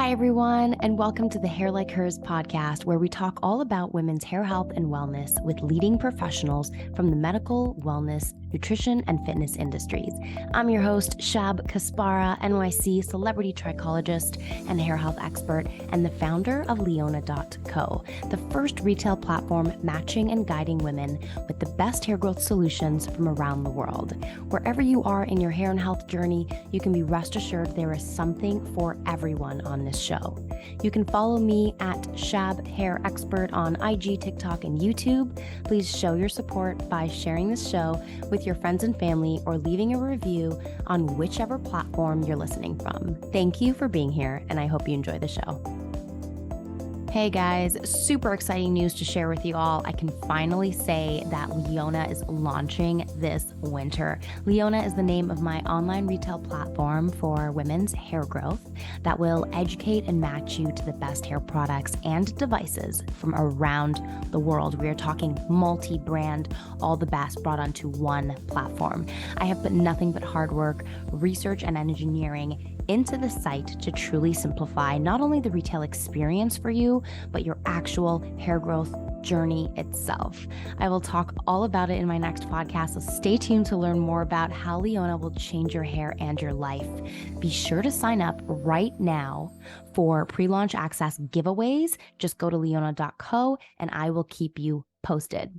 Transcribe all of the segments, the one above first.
Hi, everyone, and welcome to the Hair Like Hers podcast, where we talk all about women's hair health and wellness with leading professionals from the medical, wellness, nutrition, and fitness industries. I'm your host, Shab Kaspara, NYC celebrity trichologist and hair health expert, and the founder of Leona.co, the first retail platform matching and guiding women with the best hair growth solutions from around the world. Wherever you are in your hair and health journey, you can be rest assured there is something for everyone on this show. You can follow me at Shab Hair Expert on IG, TikTok, and YouTube. Please show your support by sharing this show with your friends and family or leaving a review on whichever platform you're listening from. Thank you for being here, and I hope you enjoy the show. Hey guys, super exciting news to share with you all. I can finally say that Leona is launching this winter. Leona is the name of my online retail platform for women's hair growth that will educate and match you to the best hair products and devices from around the world. We are talking multi-brand, all the best brought onto one platform. I have put nothing but hard work, research, and engineering into the site to truly simplify not only the retail experience for you, but your actual hair growth journey itself. I will talk all about it in my next podcast, so stay tuned to learn more about how Leona will change your hair and your life. Be sure to sign up right now for pre-launch access giveaways. Just go to leona.co and I will keep you posted.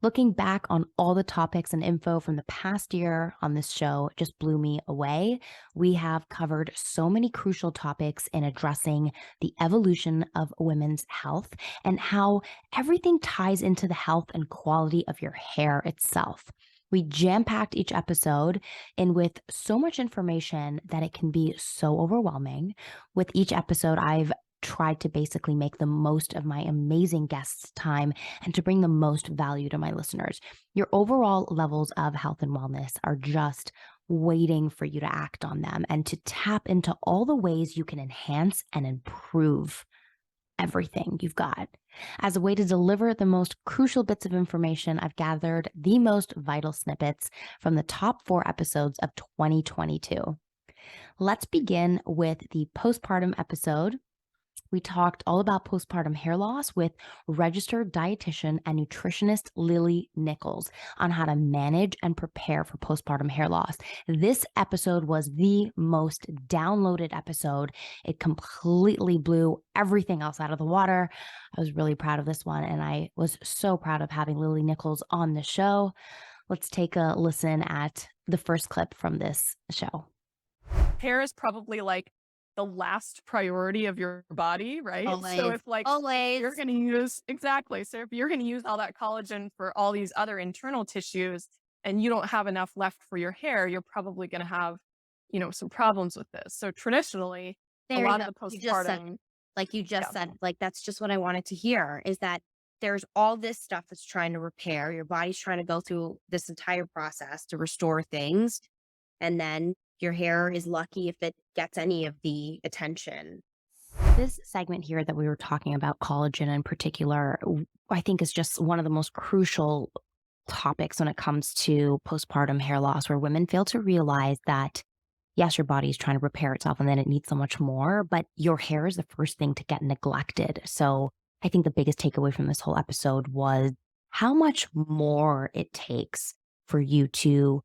Looking back on all the topics and info from the past year on this show just blew me away. We have covered so many crucial topics in addressing the evolution of women's health and how everything ties into the health and quality of your hair itself. We jam-packed each episode in with so much information that it can be so overwhelming. With each episode, I've tried to basically make the most of my amazing guests' time and to bring the most value to my listeners. Your overall levels of health and wellness are just waiting for you to act on them and to tap into all the ways you can enhance and improve everything you've got. As a way to deliver the most crucial bits of information, I've gathered the most vital snippets from the top 4 episodes of 2022. Let's begin with the postpartum episode. We talked all about postpartum hair loss with registered dietitian and nutritionist Lily Nichols on how to manage and prepare for postpartum hair loss. This episode was the most downloaded episode. It completely blew everything else out of the water. I was really proud of this one, and I was so proud of having Lily Nichols on the show. Let's take a listen at the first clip from this show. Hair is probably like the last priority of your body, right? Always. So if like Always. you're going to use exactly. So if you're going to use all that collagen for all these other internal tissues and you don't have enough left for your hair, you're probably going to have, some problems with this. So traditionally, a lot of the You just said, postpartum, like you just yeah. said, like that's just what I wanted to hear is that there's all this stuff that's trying to repair. Your body's trying to go through this entire process to restore things. And then your hair is lucky if it gets any of the attention. This segment here that we were talking about, collagen in particular, I think is just one of the most crucial topics when it comes to postpartum hair loss, where women fail to realize that, yes, your body is trying to repair itself and then it needs so much more, but your hair is the first thing to get neglected. So I think the biggest takeaway from this whole episode was how much more it takes for you to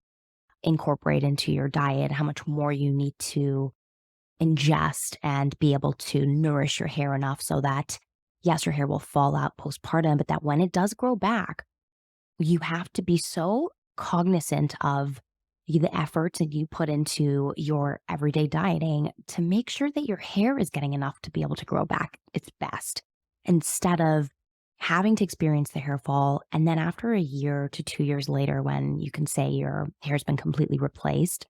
incorporate into your diet, how much more you need to ingest and be able to nourish your hair enough so that, yes, your hair will fall out postpartum, but that when it does grow back, you have to be so cognizant of the efforts that you put into your everyday dieting to make sure that your hair is getting enough to be able to grow back its best, instead of having to experience the hair fall. And then after a year to 2 years later, when you can say your hair's been completely replaced,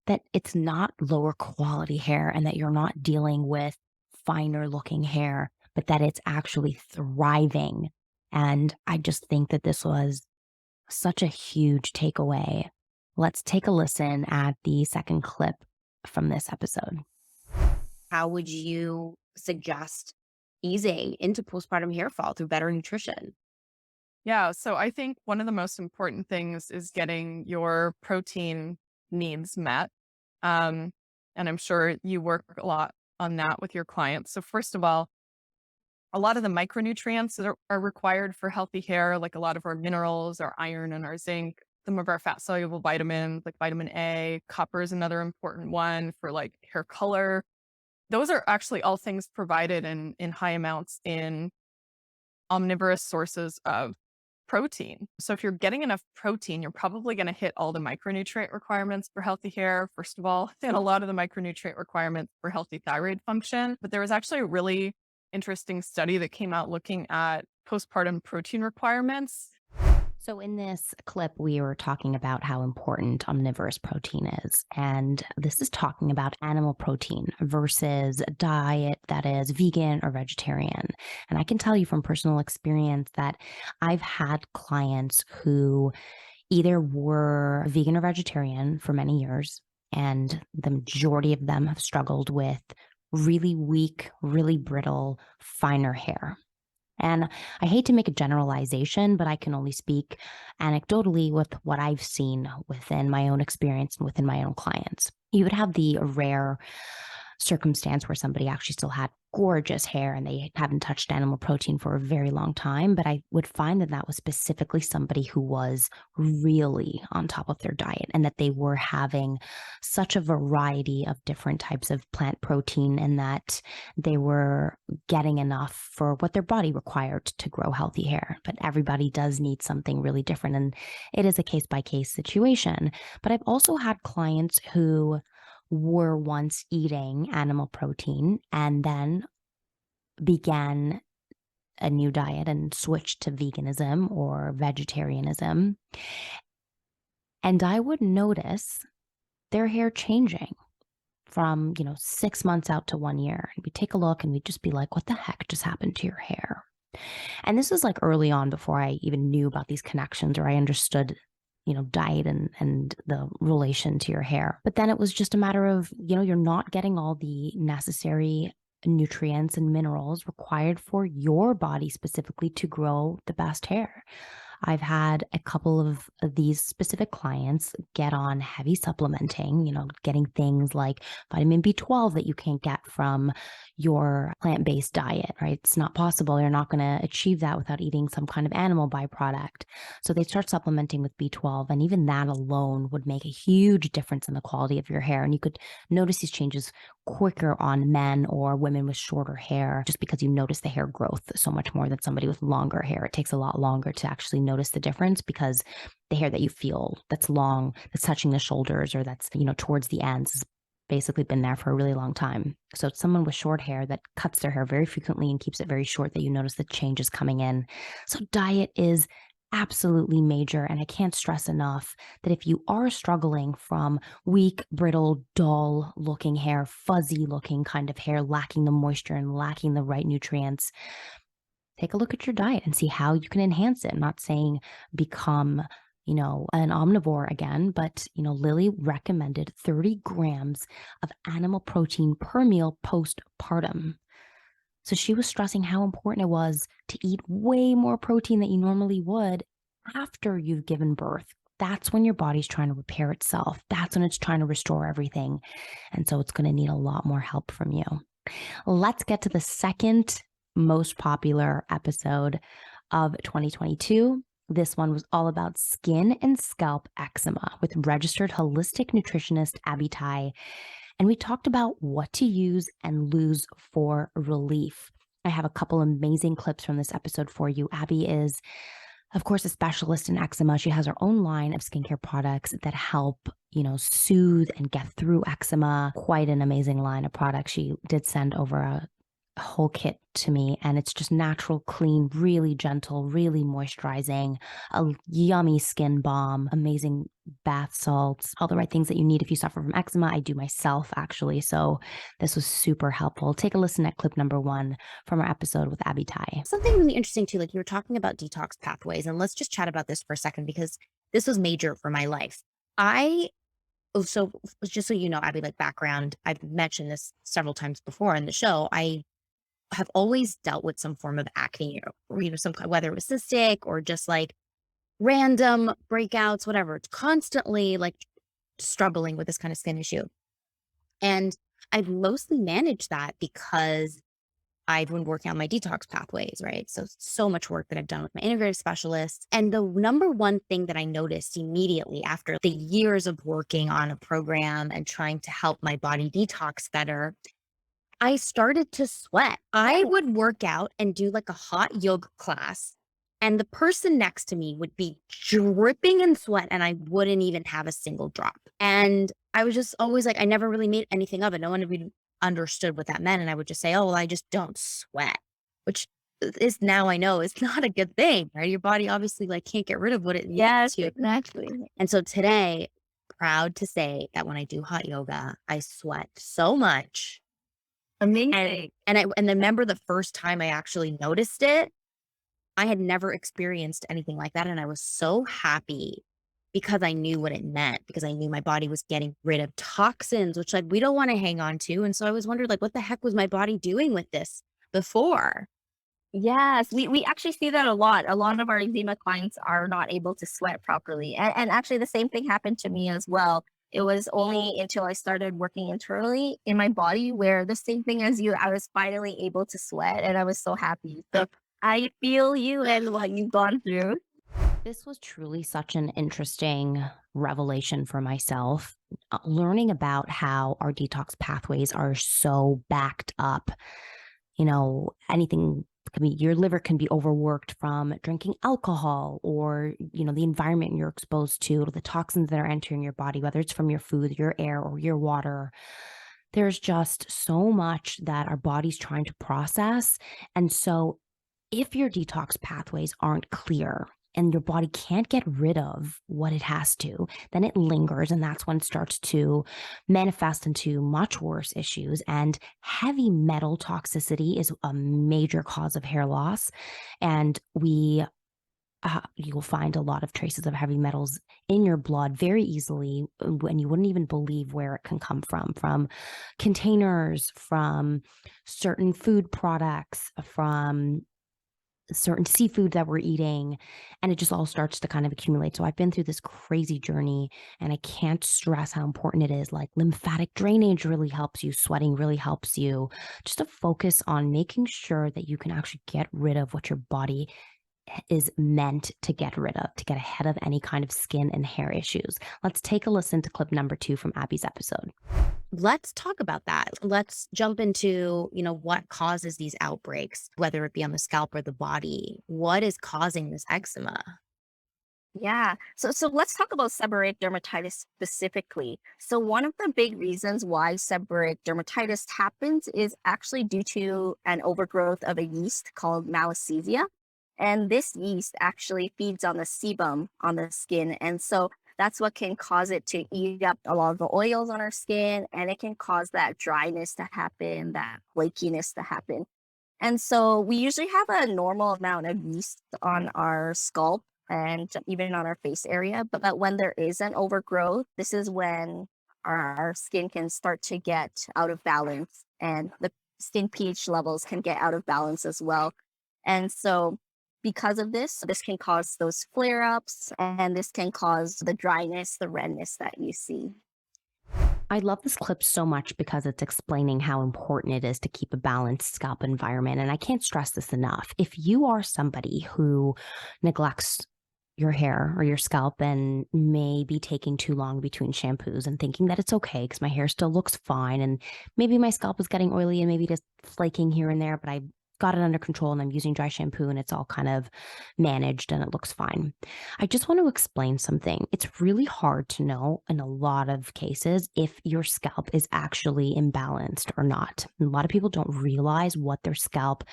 that it's not lower quality hair and that you're not dealing with finer looking hair, but that it's actually thriving. And I just think that this was such a huge takeaway. Let's take a listen at the second clip from this episode. How would you suggest easing into postpartum hair fall through better nutrition? Yeah. So I think one of the most important things is getting your protein needs met. And I'm sure you work a lot on that with your clients. So first of all, a lot of the micronutrients that are required for healthy hair, like a lot of our minerals, our iron and our zinc, some of our fat soluble vitamins like vitamin A, copper is another important one for like hair color. Those are actually all things provided in high amounts in omnivorous sources of protein. So if you're getting enough protein, you're probably going to hit all the micronutrient requirements for healthy hair, first of all, and a lot of the micronutrient requirements for healthy thyroid function. But there was actually a really interesting study that came out looking at postpartum protein requirements. So, in this clip, we were talking about how important omnivorous protein is. And this is talking about animal protein versus a diet that is vegan or vegetarian. And I can tell you from personal experience that I've had clients who either were vegan or vegetarian for many years, and the majority of them have struggled with really weak, really brittle, finer hair. And I hate to make a generalization, but I can only speak anecdotally with what I've seen within my own experience and within my own clients. You would have the rare circumstance where somebody actually still had gorgeous hair and they haven't touched animal protein for a very long time. But I would find that that was specifically somebody who was really on top of their diet and that they were having such a variety of different types of plant protein and that they were getting enough for what their body required to grow healthy hair. But everybody does need something really different. And it is a case by case situation. But I've also had clients who were once eating animal protein and then began a new diet and switched to veganism or vegetarianism. And I would notice their hair changing from, 6 months out to 1 year. And we take a look and we'd just be like, what the heck just happened to your hair? And this was like early on before I even knew about these connections or I understood diet and the relation to your hair. But then it was just a matter of, you're not getting all the necessary nutrients and minerals required for your body specifically to grow the best hair. I've had a couple of these specific clients get on heavy supplementing, getting things like vitamin B12 that you can't get from your plant-based diet, right? It's not possible. You're not going to achieve that without eating some kind of animal byproduct. So they start supplementing with B12, and even that alone would make a huge difference in the quality of your hair. And you could notice these changes quicker on men or women with shorter hair just because you notice the hair growth so much more than somebody with longer hair. It takes a lot longer to actually notice the difference because the hair that you feel that's long, that's touching the shoulders or that's, towards the ends has basically been there for a really long time. So it's someone with short hair that cuts their hair very frequently and keeps it very short that you notice the changes coming in. So diet is absolutely major. And I can't stress enough that if you are struggling from weak, brittle, dull looking hair, fuzzy looking kind of hair, lacking the moisture and lacking the right nutrients, take a look at your diet and see how you can enhance it. I'm not saying become, an omnivore again, but, Lily recommended 30 grams of animal protein per meal postpartum. So she was stressing how important it was to eat way more protein than you normally would after you've given birth. That's when your body's trying to repair itself. That's when it's trying to restore everything. And so it's going to need a lot more help from you. Let's get to the second most popular episode of 2022. This one was all about skin and scalp eczema with registered holistic nutritionist Abby Tai. And we talked about what to use and lose for relief. I have a couple amazing clips from this episode for you. Abby is, of course, a specialist in eczema. She has her own line of skincare products that help, soothe and get through eczema. Quite an amazing line of products. She did send over a whole kit to me, and it's just natural, clean, really gentle, really moisturizing, a yummy skin balm, amazing bath salts, all the right things that you need if you suffer from eczema. I do myself, actually. So this was super helpful. Take a listen at clip number 1 from our episode with Abby Tai. Something really interesting too, like you were talking about detox pathways, and let's just chat about this for a second because this was major for my life. So just so you know, Abby, like background, I've mentioned this several times before in the show. I have always dealt with some form of acne or whether it was cystic or just like random breakouts, whatever. It's constantly like struggling with this kind of skin issue. And I've mostly managed that because I've been working on my detox pathways, right? So much work that I've done with my integrative specialists. And the number one thing that I noticed immediately after the years of working on a program and trying to help my body detox better, I started to sweat. I would work out and do like a hot yoga class, and the person next to me would be dripping in sweat, and I wouldn't even have a single drop. And I was just always like, I never really made anything of it. No one really understood what that meant. And I would just say, oh, well, I just don't sweat, which is now I know is not a good thing, right? Your body obviously like can't get rid of what it Yes, needs to. exactly. And so today, proud to say that when I do hot yoga, I sweat so much. Amazing. And I remember the first time I actually noticed it, I had never experienced anything like that. And I was so happy because I knew what it meant, because I knew my body was getting rid of toxins, which like we don't want to hang on to. And so I was wondering like, what the heck was my body doing with this before? Yes, we actually see that a lot. A lot of our eczema clients are not able to sweat properly. And actually, the same thing happened to me as well. It was only until I started working internally in my body where the same thing as you, I was finally able to sweat and I was so happy. So I feel you and what you've gone through. This was truly such an interesting revelation for myself, learning about how our detox pathways are so backed up. Anything can be, your liver can be overworked from drinking alcohol or, the environment you're exposed to, the toxins that are entering your body, whether it's from your food, your air, or your water. There's just so much that our body's trying to process. And so if your detox pathways aren't clear and your body can't get rid of what it has to, then it lingers. And that's when it starts to manifest into much worse issues. And heavy metal toxicity is a major cause of hair loss. And you'll find a lot of traces of heavy metals in your blood very easily, and you wouldn't even believe where it can come from containers, from certain food products, from certain seafood that we're eating, and it just all starts to kind of accumulate. So I've been through this crazy journey, and I can't stress how important it is. Like lymphatic drainage really helps you, sweating really helps you, just to focus on making sure that you can actually get rid of what your body is meant to get rid of, to get ahead of any kind of skin and hair issues. Let's take a listen to clip number 2 from Abby's episode. Let's talk about that. Let's jump into, what causes these outbreaks, whether it be on the scalp or the body. What is causing this eczema? Yeah. So let's talk about seborrheic dermatitis specifically. So one of the big reasons why seborrheic dermatitis happens is actually due to an overgrowth of a yeast called Malassezia. And this yeast actually feeds on the sebum on the skin. And so that's what can cause it to eat up a lot of the oils on our skin. And it can cause that dryness to happen, that flakiness to happen. And so we usually have a normal amount of yeast on our scalp and even on our face area. But when there is an overgrowth, this is when our skin can start to get out of balance and the skin pH levels can get out of balance as well. And so because of this can cause those flare ups and this can cause the dryness, the redness that you see. I love this clip so much because it's explaining how important it is to keep a balanced scalp environment. And I can't stress this enough. If you are somebody who neglects your hair or your scalp and may be taking too long between shampoos and thinking that it's okay because my hair still looks fine and maybe my scalp is getting oily and maybe just flaking here and there, but I got it under control and I'm using dry shampoo and it's all kind of managed and it looks fine. I just want to explain something. It's really hard to know in a lot of cases if your scalp is actually imbalanced or not. A lot of people don't realize what their scalp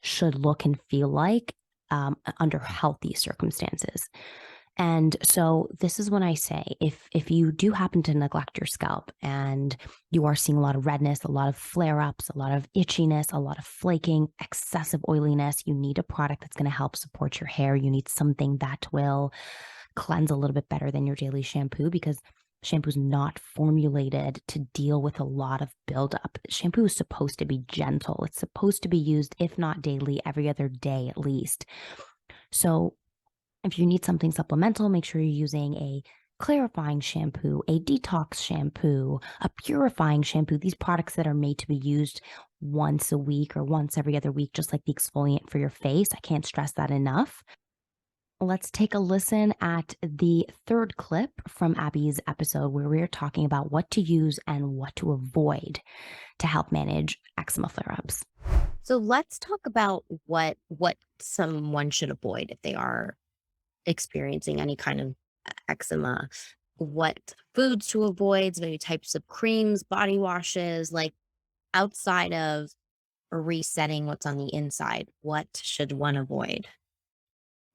should look and feel like under healthy circumstances. And so this is when I say, if you do happen to neglect your scalp and you are seeing a lot of redness, a lot of flare-ups, a lot of itchiness, a lot of flaking, excessive oiliness, you need a product that's going to help support your hair. You need something that will cleanse a little bit better than your daily shampoo, because shampoo is not formulated to deal with a lot of buildup. Shampoo is supposed to be gentle. It's supposed to be used, if not daily, every other day at least. So if you need something supplemental, make sure you're using a clarifying shampoo, a detox shampoo, a purifying shampoo, these products that are made to be used once a week or once every other week, just like the exfoliant for your face. I can't stress that enough. Let's take a listen at the third clip from Abby's episode where we are talking about what to use and what to avoid to help manage eczema flare-ups. So let's talk about what someone should avoid if they are experiencing any kind of eczema. What foods to avoid, maybe types of creams, body washes, like outside of resetting what's on the inside, what should one avoid?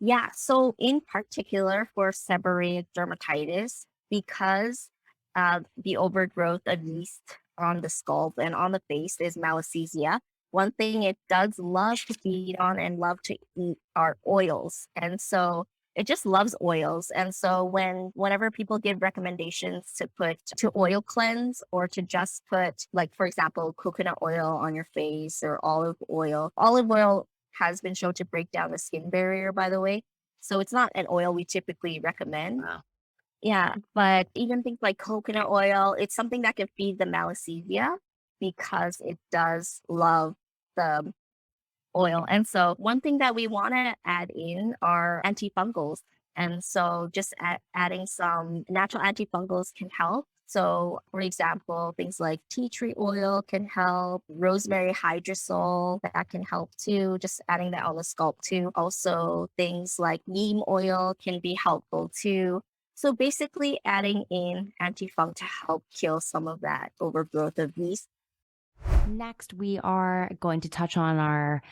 Yeah. So in particular for seborrheic dermatitis, because the overgrowth of yeast on the scalp and on the face is malassezia, one thing it does love to feed on and love to eat are oils. And so it just loves oils. And so whenever people give recommendations to put to oil cleanse or to just put, like, for example, coconut oil on your face or olive oil has been shown to break down the skin barrier, by the way. So it's not an oil we typically recommend. Wow. Yeah, but even things like coconut oil, it's something that can feed the malassezia because it does love the oil. And so one thing that we want to add in are antifungals. And so just adding some natural antifungals can help. So for example, things like tea tree oil can help, rosemary hydrosol, that can help too, just adding that on the scalp too. Also things like neem oil can be helpful too. So basically adding in antifung to help kill some of that overgrowth of yeast. Next, we are going to touch on our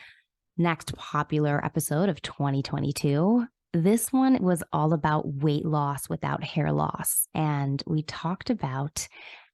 next popular episode of 2022. This one was all about weight loss without hair loss. And we talked about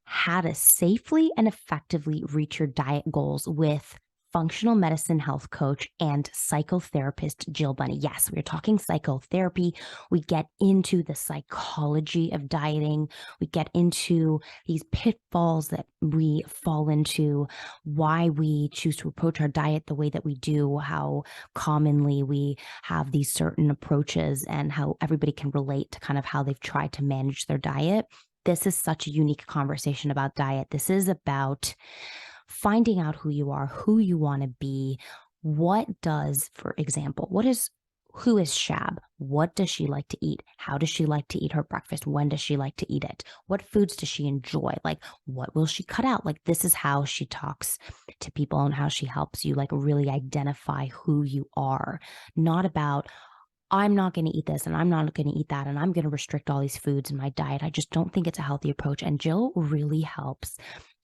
how to safely and effectively reach your diet goals with functional medicine health coach and psychotherapist Jill Bunny. Yes, we're talking psychotherapy. We get into the psychology of dieting. We get into these pitfalls that we fall into, why we choose to approach our diet the way that we do, how commonly we have these certain approaches, and how everybody can relate to kind of how they've tried to manage their diet. This is such a unique conversation about diet. This is about finding out who you are, who you want to be. What does, for example, who is Shab? What does she like to eat? How does she like to eat her breakfast? When does she like to eat it? What foods does she enjoy? Like, what will she cut out? Like, this is how she talks to people and how she helps you, like, really identify who you are. Not about, I'm not going to eat this and I'm not going to eat that and I'm going to restrict all these foods in my diet. I just don't think it's a healthy approach. And Jill really helps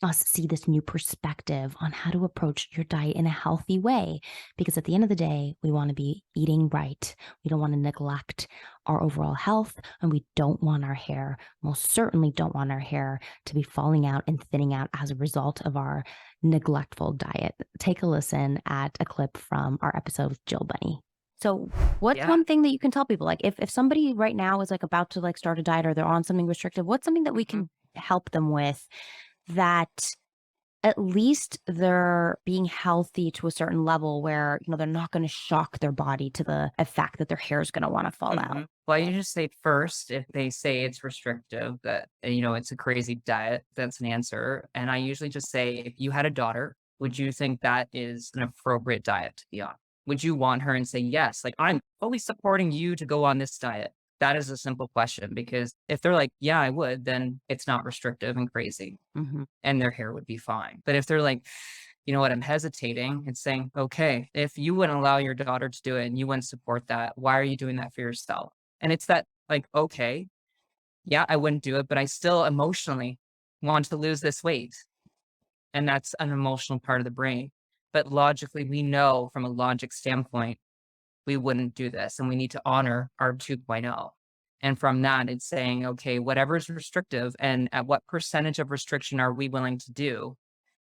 us see this new perspective on how to approach your diet in a healthy way. Because at the end of the day, we want to be eating right. We don't want to neglect our overall health, and we don't want our hair, most certainly don't want our hair to be falling out and thinning out as a result of our neglectful diet. Take a listen at a clip from our episode with Jill Bunny. So what's one thing that you can tell people? Like if somebody right now is like about to like start a diet or they're on something restrictive, what's something that we can help them with that at least they're being healthy to a certain level where, you know, they're not going to shock their body to the effect that their hair is going to want to fall out? Well, you just say first, if they say it's restrictive, that, it's a crazy diet, that's an answer. And I usually just say, if you had a daughter, would you think that is an appropriate diet to be on? Would you want her and say, yes, like I'm fully supporting you to go on this diet? That is a simple question, because if they're like, yeah, I would, then it's not restrictive and crazy and their hair would be fine. But if they're like, you know what, I'm hesitating, it's saying, okay, if you wouldn't allow your daughter to do it and you wouldn't support that, why are you doing that for yourself? And it's that like, okay, yeah, I wouldn't do it, but I still emotionally want to lose this weight. And that's an emotional part of the brain. But logically, we know from a logic standpoint, we wouldn't do this, and we need to honor our 2.0. And from that, it's saying, okay, whatever is restrictive and at what percentage of restriction are we willing to do?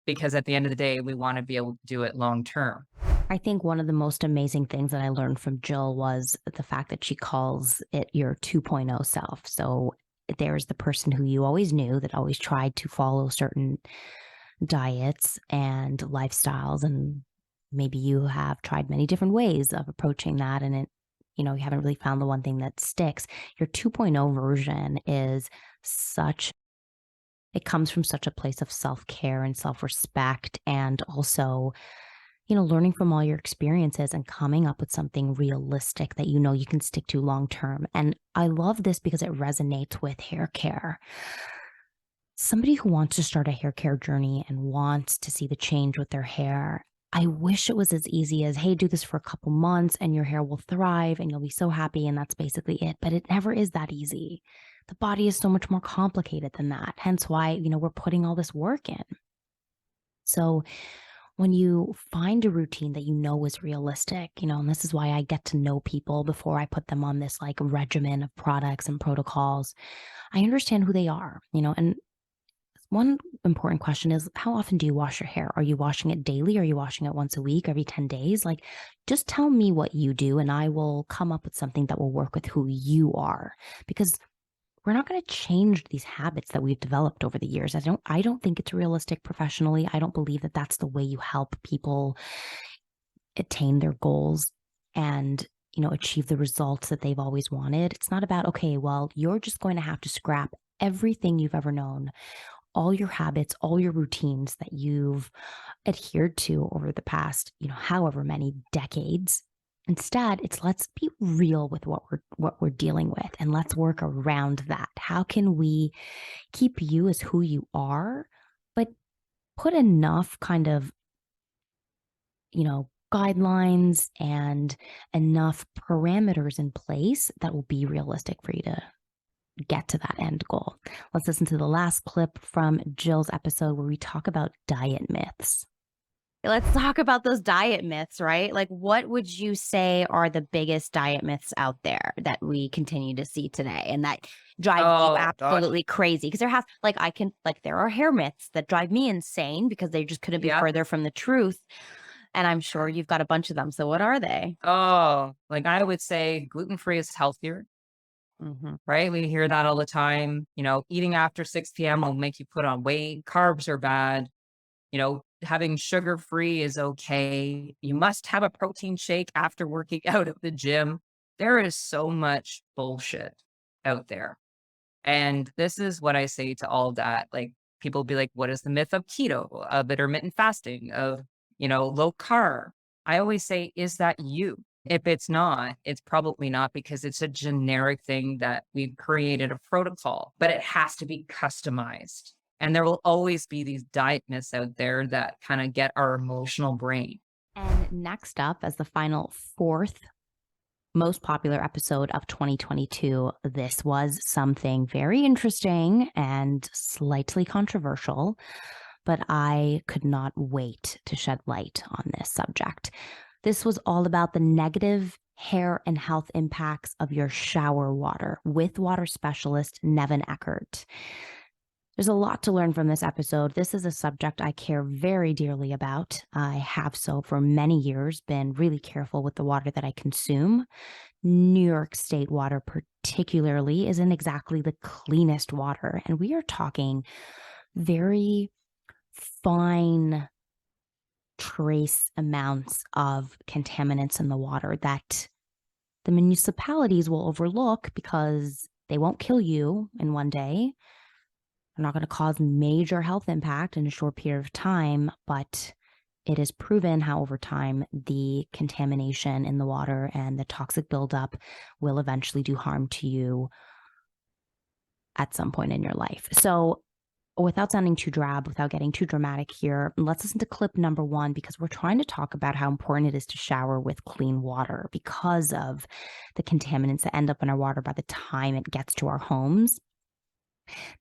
Because at the end of the day, we want to be able to do it long term. I think one of the most amazing things that I learned from Jill was the fact that she calls it your 2.0 self. So there's the person who you always knew that always tried to follow certain diets and lifestyles, and maybe you have tried many different ways of approaching that, and it, you haven't really found the one thing that sticks. Your 2.0 version is it comes from such a place of self-care and self-respect, and also, learning from all your experiences and coming up with something realistic that you can stick to long term. And I love this because it resonates with hair care. Somebody who wants to start a hair care journey and wants to see the change with their hair, I wish it was as easy as, hey, do this for a couple months and your hair will thrive and you'll be so happy and that's basically it. But it never is that easy. The body is so much more complicated than that. Hence why, we're putting all this work in. So when you find a routine that is realistic, and this is why I get to know people before I put them on this like regimen of products and protocols, I understand who they are, and one important question is, how often do you wash your hair? Are you washing it daily? Are you washing it once a week, every 10 days? Like, just tell me what you do and I will come up with something that will work with who you are, because we're not going to change these habits that we've developed over the years. I don't think it's realistic professionally. I don't believe that that's the way you help people attain their goals and, achieve the results that they've always wanted. It's not about, okay, well, you're just going to have to scrap everything you've ever known, all your habits, all your routines that you've adhered to over the past, however many decades. Instead, it's let's be real with what we're dealing with and let's work around that. How can we keep you as who you are, but put enough kind of, guidelines and enough parameters in place that will be realistic for you to get to that end goal. Let's listen to the last clip from Jill's episode where we talk about diet myths. Let's talk about those diet myths, right? Like, what would you say are the biggest diet myths out there that we continue to see today and that drive you Oh gosh. absolutely crazy? Because there are hair myths that drive me insane because they just couldn't be Yeah. further from the truth. And I'm sure you've got a bunch of them. So what are they? Oh, like I would say gluten-free is healthier, right? We hear that all the time. Eating after 6 p.m. will make you put on weight. Carbs are bad. Having sugar-free is okay. You must have a protein shake after working out at the gym. There is so much bullshit out there. And this is what I say to all that. Like, people be like, what is the myth of keto, of intermittent fasting, of, low carb? I always say, is that you? If it's not, it's probably not, because it's a generic thing that we've created a protocol, but it has to be customized. And there will always be these diet myths out there that kind of get our emotional brain. And next up, as the final fourth most popular episode of 2022, this was something very interesting and slightly controversial, but I could not wait to shed light on this subject. This was all about the negative hair and health impacts of your shower water with water specialist Nevin Eckert. There's a lot to learn from this episode. This is a subject I care very dearly about. I have so for many years, been really careful with the water that I consume. New York State water particularly isn't exactly the cleanest water. And we are talking very fine trace amounts of contaminants in the water that the municipalities will overlook because they won't kill you in one day. They're not going to cause major health impact in a short period of time, but it is proven how over time the contamination in the water and the toxic buildup will eventually do harm to you at some point in your life. So without sounding too drab, without getting too dramatic here, let's listen to clip number 1, because we're trying to talk about how important it is to shower with clean water because of the contaminants that end up in our water by the time it gets to our homes.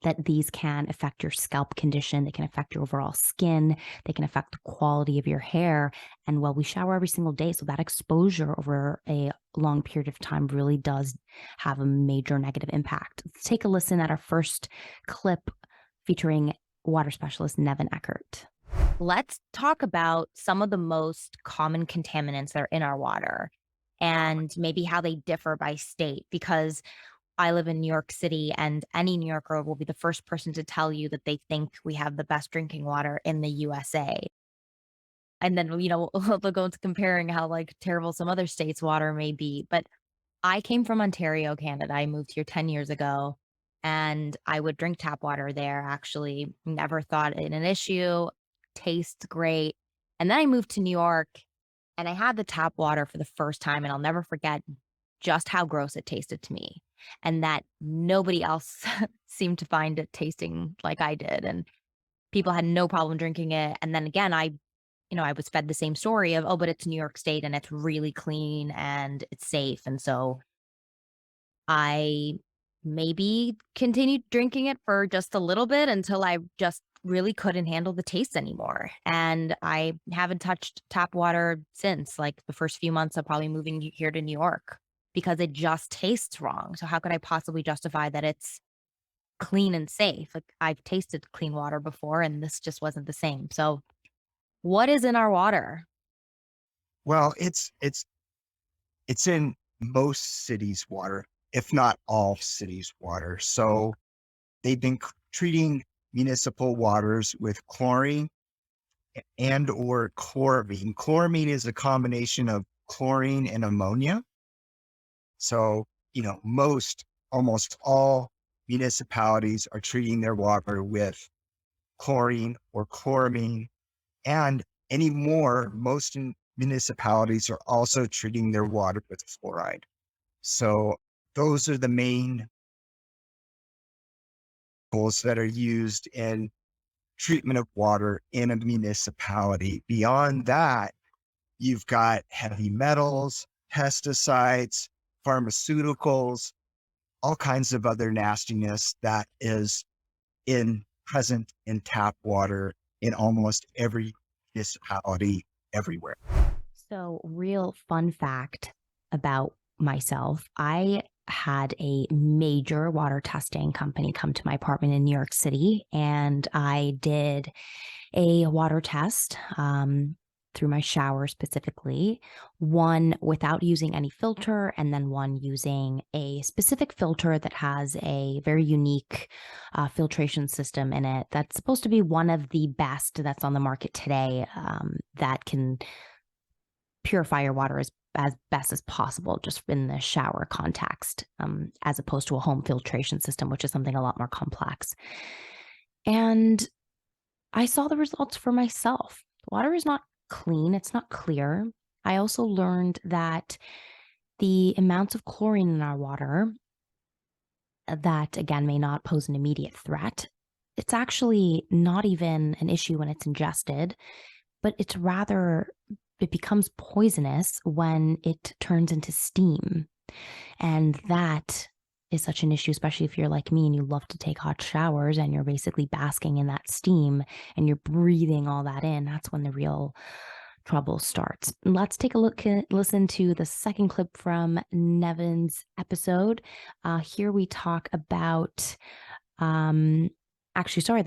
That these can affect your scalp condition, they can affect your overall skin, they can affect the quality of your hair. And well, we shower every single day, so that exposure over a long period of time really does have a major negative impact. Let's take a listen at our first clip featuring water specialist Nevin Eckert. Let's talk about some of the most common contaminants that are in our water and maybe how they differ by state, because I live in New York City, and any New Yorker will be the first person to tell you that they think we have the best drinking water in the USA. And then, they'll go into comparing how like terrible some other states' water may be. But I came from Ontario, Canada. I moved here 10 years ago and I would drink tap water there actually. Never thought it an issue. Tastes great. And then I moved to New York and I had the tap water for the first time and I'll never forget just how gross it tasted to me and that nobody else seemed to find it tasting like I did and people had no problem drinking it. And then again, I was fed the same story of, oh, but it's New York State and it's really clean and it's safe. And so I maybe continued drinking it for just a little bit until I just really couldn't handle the taste anymore. And I haven't touched tap water since, like the first few months of probably moving here to New York because it just tastes wrong. So how could I possibly justify that it's clean and safe? Like I've tasted clean water before and this just wasn't the same. So what is in our water? Well, it's in most cities' water, if not all cities' water. So they've been treating municipal waters with chlorine and or chloramine. Chloramine is a combination of chlorine and ammonia. So, almost all municipalities are treating their water with chlorine or chloramine. And anymore, most municipalities are also treating their water with fluoride. So those are the main tools that are used in treatment of water in a municipality. Beyond that, you've got heavy metals, pesticides, pharmaceuticals, all kinds of other nastiness that is present in tap water in almost every municipality everywhere. So, real fun fact about myself, I had a major water testing company come to my apartment in New York City, and I did a water test through my shower specifically, one without using any filter, and then one using a specific filter that has a very unique filtration system in it. That's supposed to be one of the best that's on the market today that can purify your water as best as possible, just in the shower context, as opposed to a home filtration system, which is something a lot more complex. And I saw the results for myself. Water is not clean. It's not clear. I also learned that the amounts of chlorine in our water that, again, may not pose an immediate threat, it's actually not even an issue when it's ingested, but it becomes poisonous when it turns into steam. And that is such an issue, especially if you're like me and you love to take hot showers and you're basically basking in that steam and you're breathing all that in. That's when the real trouble starts. Let's take a listen to the second clip from Nevin's episode. Here we talk about, the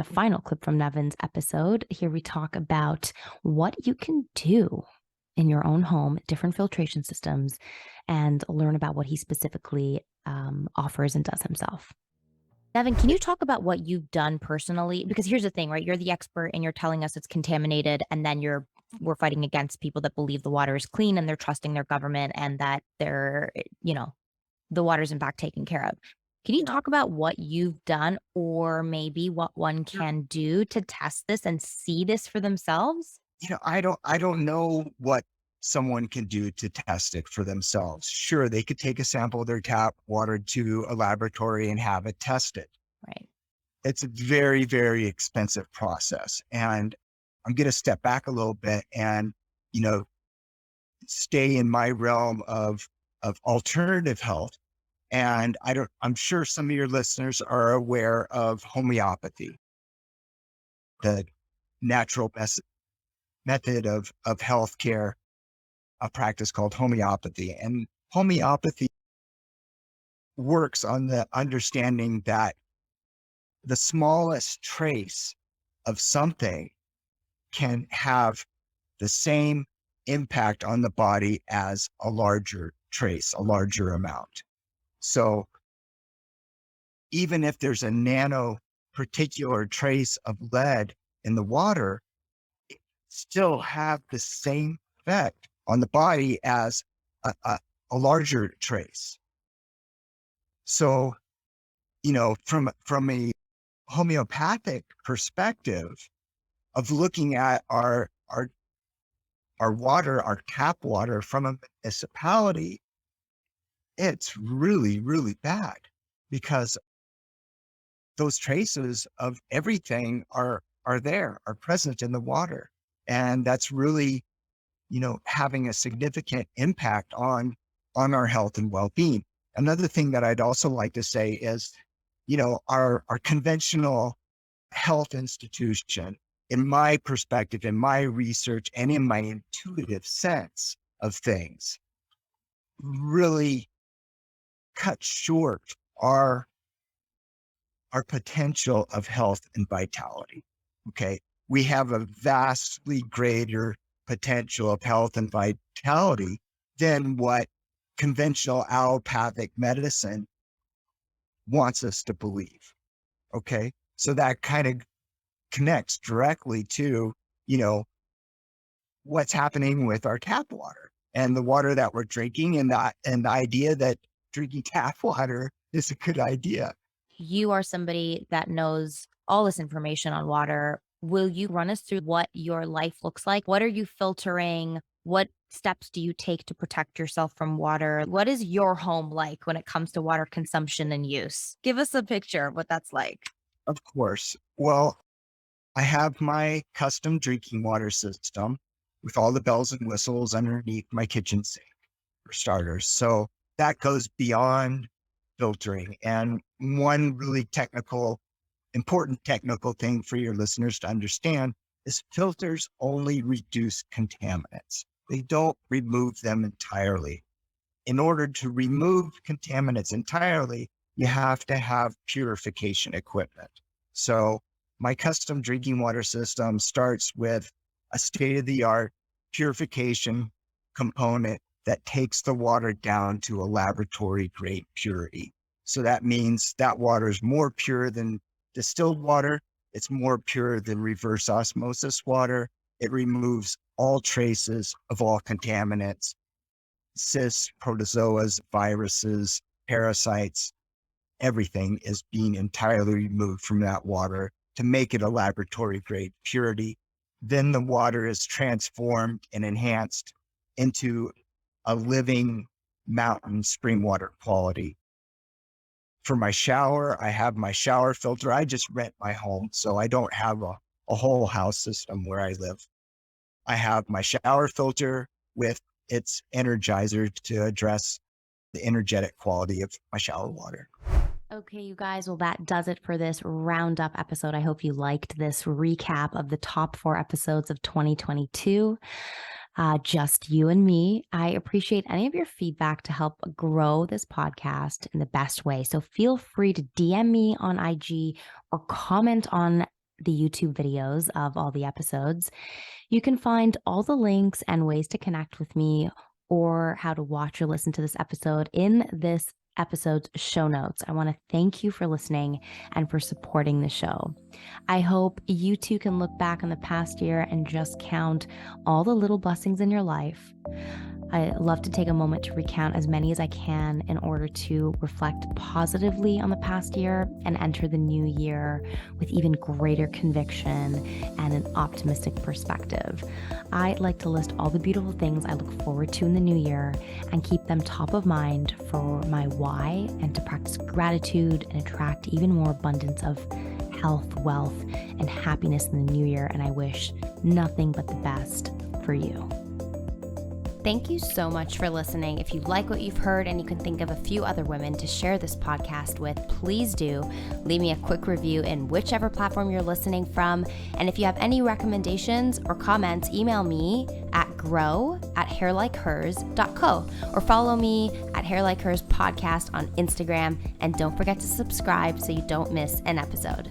final clip from Nevin's episode. Here we talk about what you can do in your own home, different filtration systems, and learn about what he specifically offers and does himself. Nevin, can you talk about what you've done personally? Because here's the thing, right? You're the expert and you're telling us it's contaminated, and then we're fighting against people that believe the water is clean and they're trusting their government and that the water's in fact taken care of. Can you talk about what you've done or maybe what one can do to test this and see this for themselves? I don't know what someone can do to test it for themselves. Sure, they could take a sample of their tap water to a laboratory and have it tested. Right. It's a very, very expensive process. And I'm going to step back a little bit and, stay in my realm of alternative health. And I'm sure some of your listeners are aware of homeopathy, the natural method of healthcare, a practice called homeopathy. And homeopathy works on the understanding that the smallest trace of something can have the same impact on the body as a larger trace, a larger amount. So even if there's a nano particular trace of lead in the water, it still have the same effect on the body as a larger trace. So, from a homeopathic perspective of looking at our water, our tap water from a municipality, it's really, really bad because those traces of everything are present in the water. And that's really, having a significant impact on our health and well-being. Another thing that I'd also like to say is, our conventional health institution, in my perspective, in my research, and in my intuitive sense of things, really cut short our potential of health and vitality. Okay. We have a vastly greater potential of health and vitality than what conventional allopathic medicine wants us to believe. Okay. So that kind of connects directly to, what's happening with our tap water and the water that we're drinking, and the idea that drinking tap water is a good idea. You are somebody that knows all this information on water. Will you run us through what your life looks like? What are you filtering? What steps do you take to protect yourself from water? What is your home like when it comes to water consumption and use? Give us a picture of what that's like. Of course. Well, I have my custom drinking water system with all the bells and whistles underneath my kitchen sink, for starters. So that goes beyond filtering. And one really important technical thing for your listeners to understand is filters only reduce contaminants. They don't remove them entirely. In order to remove contaminants entirely, you have to have purification equipment. So my custom drinking water system starts with a state-of-the-art purification component that takes the water down to a laboratory grade purity. So that means that water is more pure than distilled water. It's more pure than reverse osmosis water. It removes all traces of all contaminants, cysts, protozoas, viruses, parasites. Everything is being entirely removed from that water to make it a laboratory grade purity. Then the water is transformed and enhanced into a living mountain spring water quality. For my shower, I have my shower filter. I just rent my home, so I don't have a whole house system where I live. I have my shower filter with its energizer to address the energetic quality of my shower water. Okay, you guys, well, that does it for this roundup episode. I hope you liked this recap of the top 4 episodes of 2022. Just you and me. I appreciate any of your feedback to help grow this podcast in the best way. So feel free to DM me on IG or comment on the YouTube videos of all the episodes. You can find all the links and ways to connect with me or how to watch or listen to this episode in this episode's show notes. I want to thank you for listening and for supporting the show. I hope you too can look back on the past year and just count all the little blessings in your life. I love to take a moment to recount as many as I can in order to reflect positively on the past year and enter the new year with even greater conviction and an optimistic perspective. I like to list all the beautiful things I look forward to in the new year and keep them top of mind for my why, and to practice gratitude and attract even more abundance of health, wealth, and happiness in the new year. And I wish nothing but the best for you. Thank you so much for listening. If you like what you've heard and you can think of a few other women to share this podcast with, please do leave me a quick review in whichever platform you're listening from. And if you have any recommendations or comments, email me at grow@hairlikehers.co or follow me at hairlikehers podcast on Instagram. And don't forget to subscribe so you don't miss an episode.